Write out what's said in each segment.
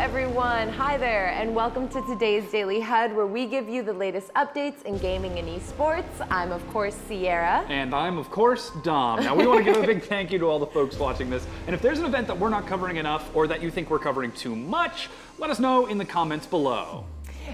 everyone. Hi there, and welcome to today's Daily HUD, where we give you the latest updates in gaming and esports. I'm, of course, Sierra. And I'm, of course, Dom. Now, we want to give a big thank you to all the folks watching this. And if there's an event that we're not covering enough or that you think we're covering too much, let us know in the comments below.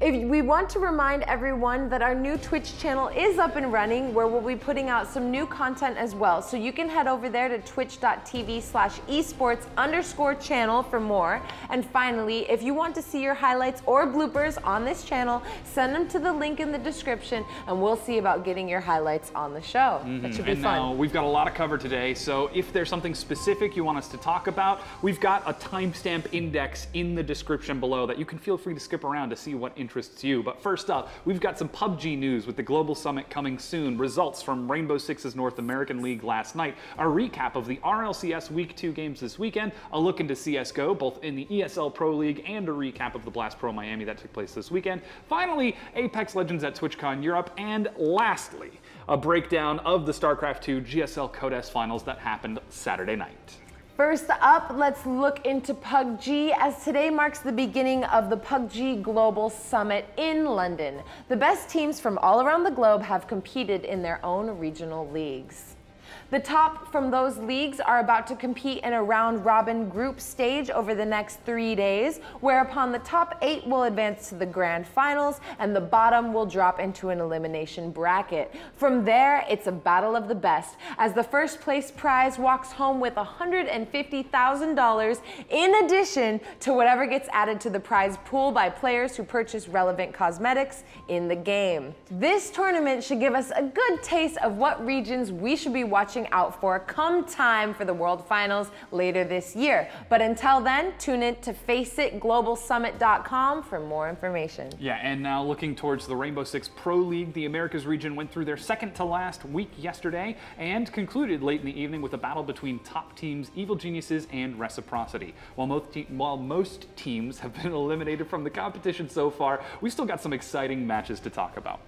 We want to remind everyone that our new Twitch channel is up and running, where we'll be putting out some new content as well. So you can head over there to twitch.tv/esports_channel for more. And finally, if you want to see your highlights or bloopers on this channel, send them to the link in the description, and we'll see about getting your highlights on the show. That should be fun. Now, we've got a lot of cover today, so if there's something specific you want us to talk about, we've got a timestamp index in the description below that you can feel free to skip around to see what interests you. But first up, we've got some PUBG news with the Global Summit coming soon, results from Rainbow Six's North American League last night, a recap of the RLCS Week 2 games this weekend, a look into CSGO, both in the ESL Pro League, and a recap of the Blast Pro Miami that took place this weekend. Finally, Apex Legends at TwitchCon Europe, and lastly, a breakdown of the Starcraft2 GSL Codes finals that happened Saturday night. First up, let's look into PUBG, as today marks the beginning of the PUBG Global Summit in London. The best teams from all around the globe have competed in their own regional leagues. The top from those leagues are about to compete in a round-robin group stage over the next 3 days, whereupon the top 8 will advance to the grand finals and the bottom will drop into an elimination bracket. From there, it's a battle of the best, as the first place prize walks home with $150,000 in addition to whatever gets added to the prize pool by players who purchase relevant cosmetics in the game. This tournament should give us a good taste of what regions we should be watching out for come time for the World Finals later this year. But until then, tune in to FaceItGlobalSummit.com for more information. Yeah, and now looking towards the Rainbow Six Pro League, the Americas region went through their second to last week yesterday and concluded late in the evening with a battle between top teams Evil Geniuses and Reciprocity. While most teams have been eliminated from the competition so far, we still got some exciting matches to talk about.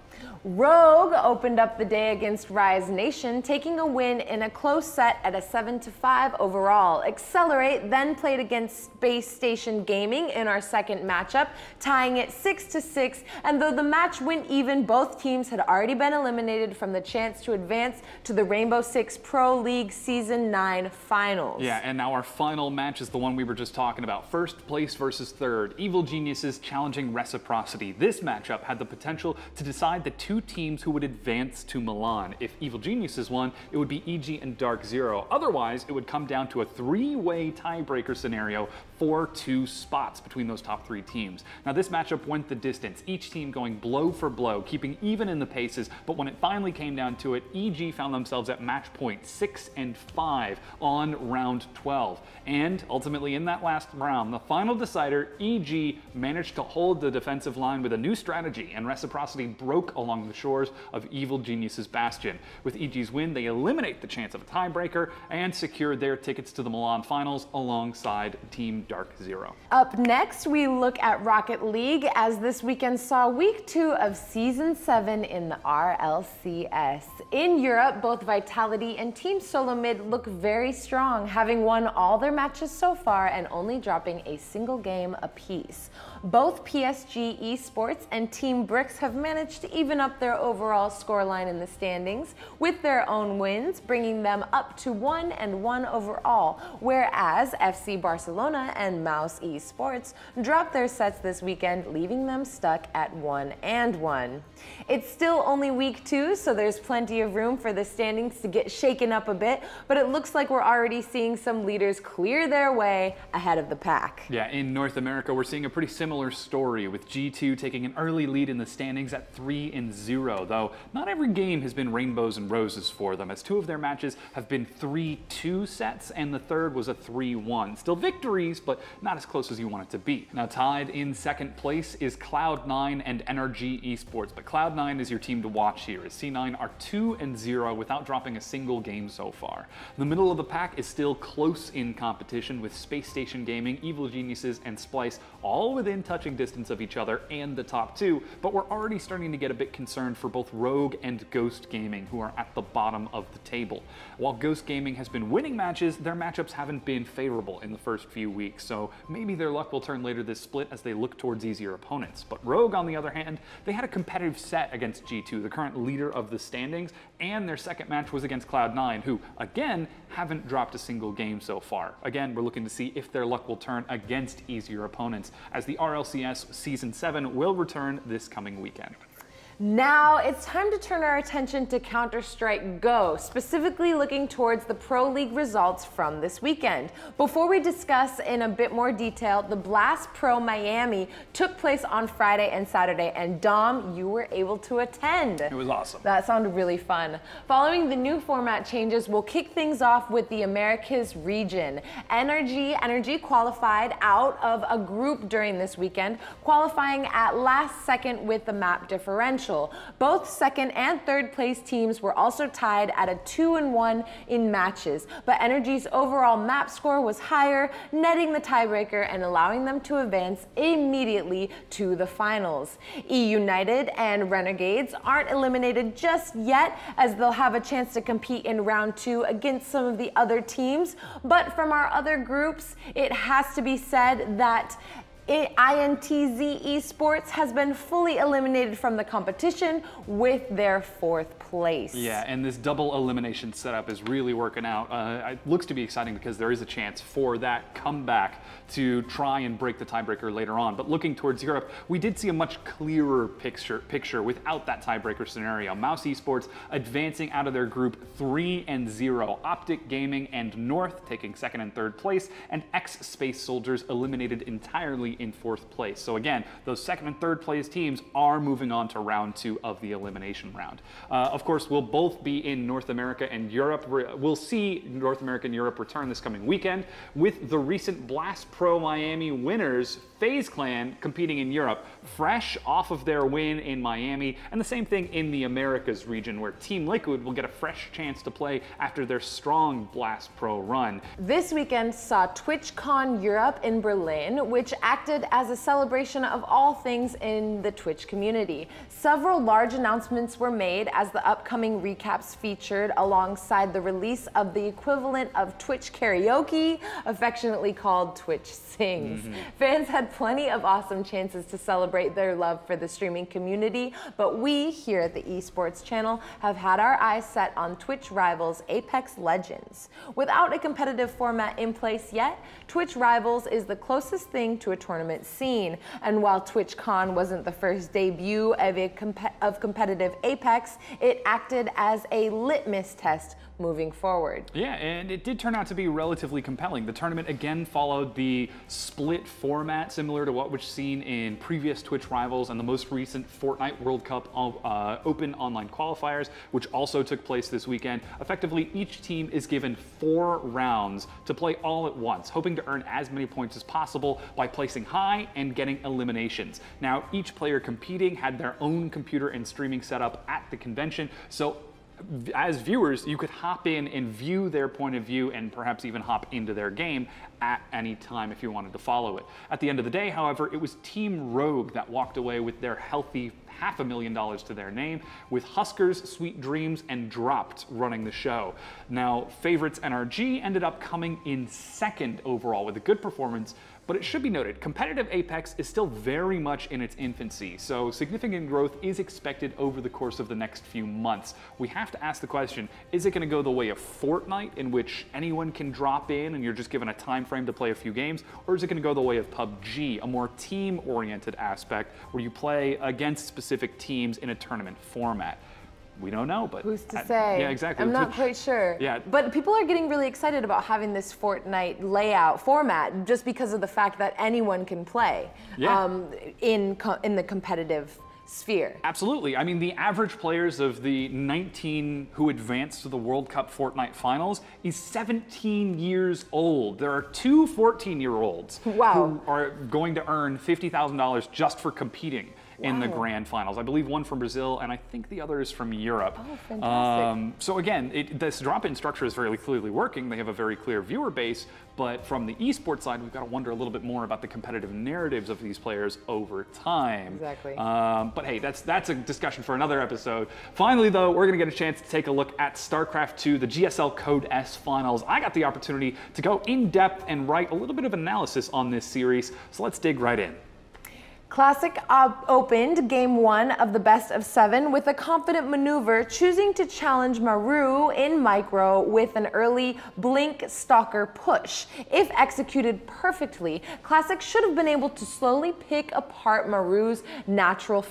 Rogue opened up the day against Rise Nation, taking a win in a close set at a 7-5 overall. Accelerate then played against Space Station Gaming in our second matchup, tying it 6-6, and though the match went even, both teams had already been eliminated from the chance to advance to the Rainbow Six Pro League Season 9 finals. Yeah, and now our final match is the one we were just talking about. First place versus third, Evil Geniuses challenging Reciprocity. This matchup had the potential to decide the two teams who would advance to Milan. If Evil Geniuses won, it would be EG and Dark Zero. Otherwise, it would come down to a three-way tiebreaker scenario for 2 spots between those top 3 teams. Now, this matchup went the distance, each team going blow for blow, keeping even in the paces, but when it finally came down to it, EG found themselves at match point 6-5 on round 12. And ultimately, in that last round, the final decider, EG managed to hold the defensive line with a new strategy, and Reciprocity broke along the shores of Evil Genius's bastion. With EG's win, they eliminate the chance of a tiebreaker and secure their tickets to the Milan finals alongside Team Dark Zero. Up next, we look at Rocket League, as this weekend saw week 2 of Season 7 in the RLCS. In Europe, both Vitality and Team Solo Mid look very strong, having won all their matches so far and only dropping a single game apiece. Both PSG Esports and Team Bricks have managed to even up their overall scoreline in the standings with their own wins, bringing them up to 1-1 overall, whereas FC Barcelona and Mouse Esports dropped their sets this weekend, leaving them stuck at 1-1. It's still only week 2, so there's plenty of room for the standings to get shaken up a bit, but it looks like we're already seeing some leaders clear their way ahead of the pack. Yeah, in North America, we're seeing a pretty similar story, with G2 taking an early lead in the standings at 3-0, though not every game has been rainbows and roses for them, as 2 of their matches have been 3-2 sets, and the third was a 3-1. Still victories, but not as close as you want it to be. Now, tied in second place is Cloud9 and NRG Esports, but Cloud9 is your team to watch here, as C9 are 2-0 without dropping a single game so far. The middle of the pack is still close in competition, with Space Station Gaming, Evil Geniuses, and Splice all within touching distance of each other and the top 2, but we're already starting to get a bit concerned for both Rogue and Ghost Gaming, who are at the bottom of the table. While Ghost Gaming has been winning matches, their matchups haven't been favorable in the first few weeks, so maybe their luck will turn later this split as they look towards easier opponents. But Rogue, on the other hand, they had a competitive set against G2, the current leader of the standings, and their second match was against Cloud9, who, again, haven't dropped a single game so far. Again, we're looking to see if their luck will turn against easier opponents, as the RLCS Season 7 will return this coming weekend. Now it's time to turn our attention to Counter-Strike Go, specifically looking towards the Pro League results from this weekend. Before we discuss in a bit more detail, the Blast Pro Miami took place on Friday and Saturday, and Dom, you were able to attend. It was awesome. That sounded really fun. Following the new format changes, we'll kick things off with the Americas region. Energy qualified out of a group during this weekend, qualifying at last second with the map differential. Both second and third place teams were also tied at a 2-1 in matches, but Energy's overall map score was higher, netting the tiebreaker and allowing them to advance immediately to the finals. United and Renegades aren't eliminated just yet, as they'll have a chance to compete in round 2 against some of the other teams, but from our other groups, it has to be said that INTZ Esports has been fully eliminated from the competition with their 4th place. Yeah, and this double elimination setup is really working out. It looks to be exciting because there is a chance for that comeback to try and break the tiebreaker later on. But looking towards Europe, we did see a much clearer picture without that tiebreaker scenario. Mouse Esports advancing out of their group 3-0. Optic Gaming and North taking 2nd and 3rd place, and X Space Soldiers eliminated entirely in 4th place. So again, those 2nd and 3rd place teams are moving on to round 2 of the elimination round. Of course, we'll both be in North America and Europe. We'll see North America and Europe return this coming weekend, with the recent Blast Pro Miami winners, FaZe Clan, competing in Europe, fresh off of their win in Miami, and the same thing in the Americas region, where Team Liquid will get a fresh chance to play after their strong Blast Pro run. This weekend saw TwitchCon Europe in Berlin, which acted as a celebration of all things in the Twitch community. Several large announcements were made as the upcoming recaps featured alongside the release of the equivalent of Twitch Karaoke, affectionately called Twitch Sings. Fans had plenty of awesome chances to celebrate their love for the streaming community, but we here at the Esports channel have had our eyes set on Twitch rivals Apex Legends. Without a competitive format in place yet, Twitch Rivals is the closest thing to a tournament scene, and while TwitchCon wasn't the first debut of competitive Apex, it acted as a litmus test moving forward. Yeah, and it did turn out to be relatively compelling. The tournament again followed the split format similar to what we've seen in previous Twitch Rivals and the most recent Fortnite World Cup Open Online Qualifiers, which also took place this weekend. Effectively, each team is given 4 rounds to play all at once, hoping to earn as many points as possible by placing high and getting eliminations. Now, each player competing had their own computer and streaming setup at the convention, so as viewers, you could hop in and view their point of view and perhaps even hop into their game at any time if you wanted to follow it. At the end of the day, however, it was Team Rogue that walked away with their healthy $500,000 to their name, with Huskers, Sweet Dreams, and Dropped running the show. Now, favorites NRG ended up coming in 2nd overall with a good performance, but it should be noted, competitive Apex is still very much in its infancy, so significant growth is expected over the course of the next few months. We have to ask the question, is it going to go the way of Fortnite, in which anyone can drop in and you're just given a time frame to play a few games, or is it going to go the way of PUBG, a more team-oriented aspect where you play against specific teams in a tournament format? We don't know, but who's to say? Yeah, exactly. I'm not quite sure. Yeah. But people are getting really excited about having this Fortnite layout format just because of the fact that anyone can play in the competitive sphere. Absolutely. I mean, the average players of the 19 who advanced to the World Cup Fortnite finals is 17 years old. There are 2 14-year-olds wow. who are going to earn $50,000 just for competing. in the grand finals. I believe one from Brazil, and I think the other is from Europe. Oh, fantastic. So again, this drop-in structure is very clearly working. They have a very clear viewer base, but from the esports side, we've got to wonder a little bit more about the competitive narratives of these players over time. Exactly. But hey, that's a discussion for another episode. Finally, though, we're going to get a chance to take a look at Starcraft2, the GSL Code S finals. I got the opportunity to go in depth and write a little bit of analysis on this series, so let's dig right in. Classic opened game 1 of the best of 7 with a confident maneuver, choosing to challenge Maru in micro with an early blink stalker push. If executed perfectly, Classic should have been able to slowly pick apart Maru's natural,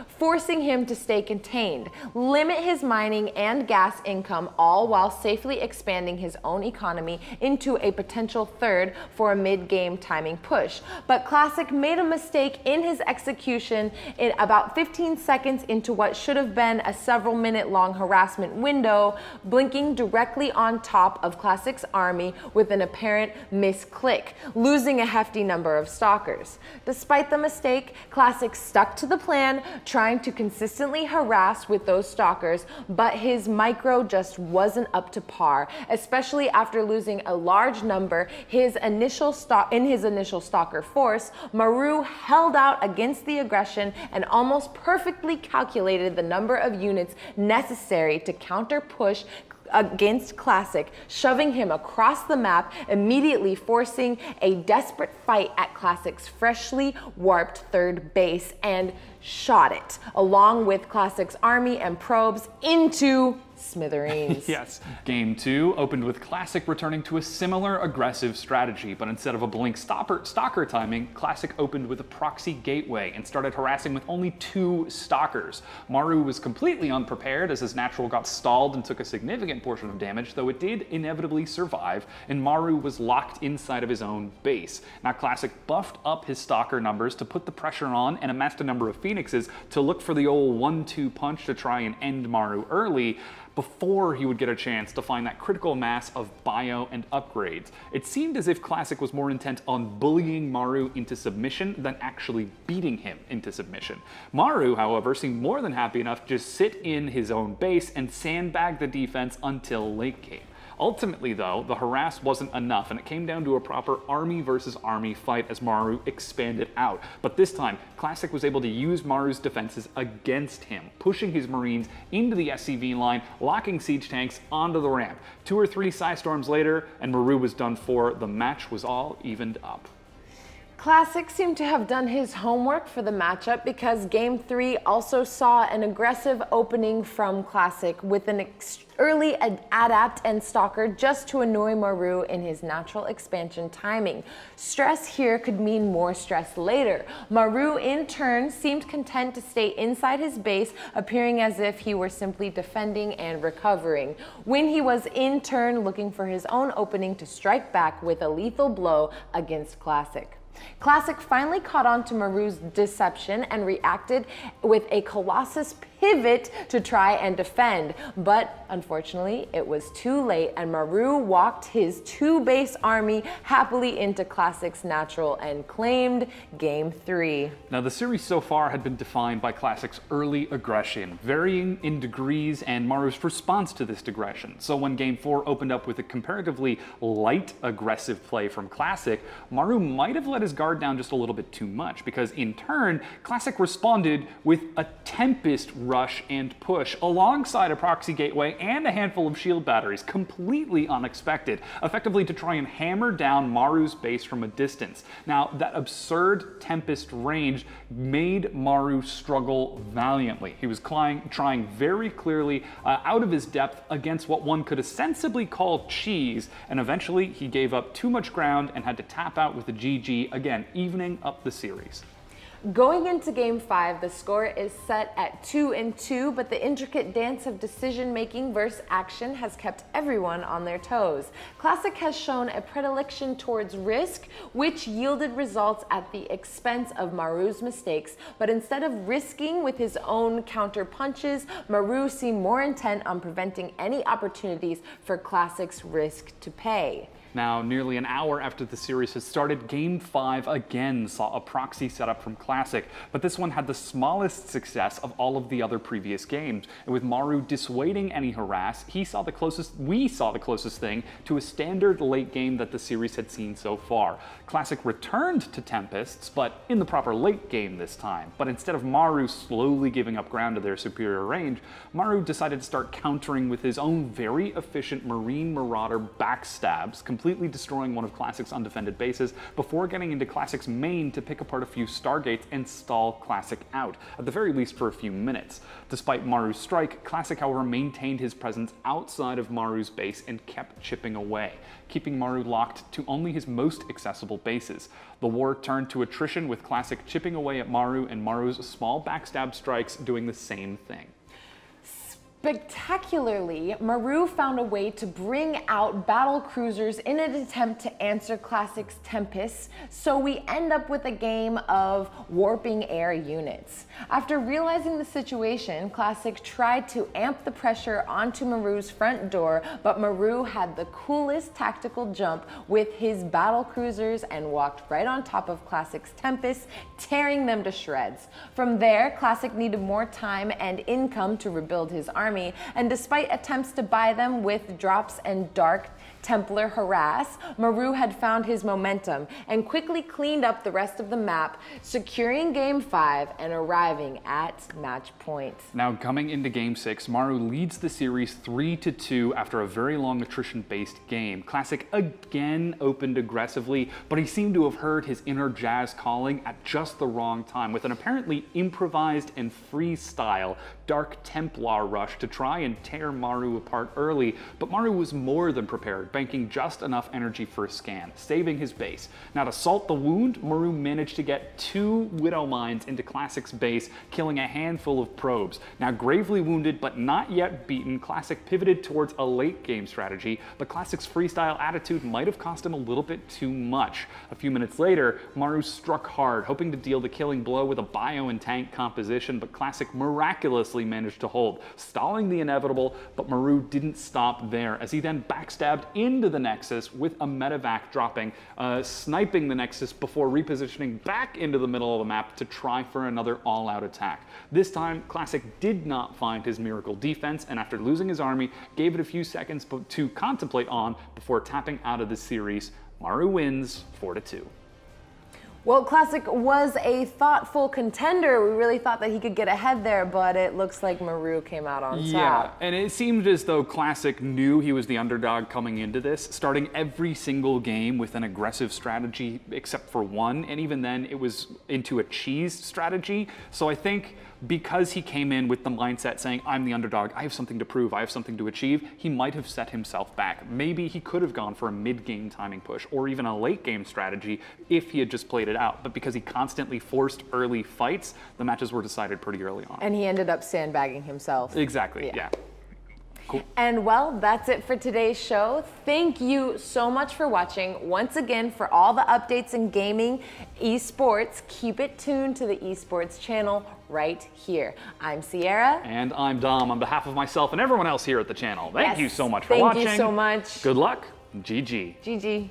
forcing him to stay contained, limit his mining and gas income, all while safely expanding his own economy into a potential third for a mid-game timing push. But Classic made a mistake in his execution in about 15 seconds into what should have been a several-minute long harassment window, blinking directly on top of Classic's army with an apparent misclick, losing a hefty number of stalkers. Despite the mistake, Classic stuck to the plan, trying to consistently harass with those stalkers, but his micro just wasn't up to par, especially after losing a large number in his initial stalker force. Maru held out against the aggression and almost perfectly calculated the number of units necessary to counter push against Classic, shoving him across the map, immediately forcing a desperate fight at Classic's freshly warped third base, and shot it, along with Classic's army and probes, into smithereens. Yes. Game 2 opened with Classic returning to a similar aggressive strategy, but instead of a blink stalker timing, Classic opened with a proxy gateway and started harassing with only 2 stalkers. Maru was completely unprepared as his natural got stalled and took a significant portion of damage, though it did inevitably survive, and Maru was locked inside of his own base. Now Classic buffed up his stalker numbers to put the pressure on and amassed a number of Phoenixes to look for the old 1-2 punch to try and end Maru early, before he would get a chance to find that critical mass of bio and upgrades. It seemed as if Classic was more intent on bullying Maru into submission than actually beating him into submission. Maru, however, seemed more than happy enough to just sit in his own base and sandbag the defense until late game. Ultimately, though, the harass wasn't enough, and it came down to a proper army versus army fight as Maru expanded out. But this time, Classic was able to use Maru's defenses against him, pushing his Marines into the SCV line, locking siege tanks onto the ramp. 2 or 3 Psystorms later, and Maru was done for. The match was all evened up. Classic seemed to have done his homework for the matchup, because Game 3 also saw an aggressive opening from Classic with an early Adapt and Stalker just to annoy Maru in his natural expansion timing. Stress here could mean more stress later. Maru, in turn, seemed content to stay inside his base, appearing as if he were simply defending and recovering, when he was in turn looking for his own opening to strike back with a lethal blow against Classic. Classic finally caught on to Maru's deception and reacted with a Colossus pivot to try and defend, but unfortunately it was too late, and Maru walked his 2-base army happily into Classic's natural and claimed Game 3. Now the series so far had been defined by Classic's early aggression, varying in degrees and Maru's response to this aggression. So when Game 4 opened up with a comparatively light aggressive play from Classic, Maru might have let his guard down just a little bit too much, because in turn, Classic responded with a Tempest rush and push alongside a proxy gateway and a handful of shield batteries, completely unexpected, effectively to try and hammer down Maru's base from a distance. Now, that absurd Tempest range made Maru struggle valiantly. He was trying very clearly out of his depth against what one could ostensibly call cheese, and eventually he gave up too much ground and had to tap out with a GG, again, evening up the series. Going into Game 5, the score is set at 2-2, but the intricate dance of decision-making versus action has kept everyone on their toes. Classic has shown a predilection towards risk, which yielded results at the expense of Maru's mistakes, but instead of risking with his own counter punches, Maru seemed more intent on preventing any opportunities for Classic's risk to pay. Now, nearly an hour after the series had started, Game 5 again saw a proxy setup from Classic, but this one had the smallest success of all of the other previous games. And with Maru dissuading any harass, we saw the closest thing to a standard late game that the series had seen so far. Classic returned to Tempests, but in the proper late game this time. But instead of Maru slowly giving up ground to their superior range, Maru decided to start countering with his own very efficient Marine Marauder backstabs, completely destroying one of Classic's undefended bases before getting into Classic's main to pick apart a few Stargates and stall Classic out, at the very least for a few minutes. Despite Maru's strike, Classic, however, maintained his presence outside of Maru's base and kept chipping away, keeping Maru locked to only his most accessible bases. The war turned to attrition, with Classic chipping away at Maru and Maru's small backstab strikes doing the same thing. Spectacularly, Maru found a way to bring out battle cruisers in an attempt to answer Classic's Tempests, so we end up with a game of warping air units. After realizing the situation, Classic tried to amp the pressure onto Maru's front door, but Maru had the coolest tactical jump with his battle cruisers and walked right on top of Classic's Tempests, tearing them to shreds. From there, Classic needed more time and income to rebuild his army, and despite attempts to buy them with drops and Dark Templar harass, Maru had found his momentum and quickly cleaned up the rest of the map, securing Game 5 and arriving at match point. Now, coming into Game 6, Maru leads the series 3-2 after a very long attrition-based game. Classic again opened aggressively, but he seemed to have heard his inner Jazz calling at just the wrong time, with an apparently improvised and freestyle Dark Templar rush to try and tear Maru apart early, but Maru was more than prepared, banking just enough energy for a scan, saving his base. Now, to salt the wound, Maru managed to get 2 Widow Mines into Classic's base, killing a handful of probes. Now, gravely wounded but not yet beaten, Classic pivoted towards a late game strategy, but Classic's freestyle attitude might have cost him a little bit too much. A few minutes later, Maru struck hard, hoping to deal the killing blow with a bio and tank composition, but Classic miraculously managed to hold, stalling the inevitable, but Maru didn't stop there, as he then backstabbed into the Nexus with a medevac dropping, sniping the Nexus before repositioning back into the middle of the map to try for another all-out attack. This time, Classic did not find his miracle defense, and after losing his army, gave it a few seconds to contemplate on before tapping out of the series. Maru wins 4-2. Well, Classic was a thoughtful contender. We really thought that he could get ahead there, but it looks like Maru came out on top. Yeah, and it seemed as though Classic knew he was the underdog coming into this, starting every single game with an aggressive strategy except for one, and even then it was into a cheese strategy. So I think because he came in with the mindset saying, I'm the underdog, I have something to prove, I have something to achieve, he might have set himself back. Maybe he could have gone for a mid-game timing push or even a late-game strategy if he had just played it out. But because he constantly forced early fights, the matches were decided pretty early on. And he ended up sandbagging himself. Exactly, yeah. Cool. And well, that's it for today's show. Thank you so much for watching. Once again, for all the updates in gaming, esports, keep it tuned to the esports channel right here. I'm Sierra. And I'm Dom, on behalf of myself and everyone else here at the channel. Thank you so much for watching. Thank you so much. Good luck. GG. GG.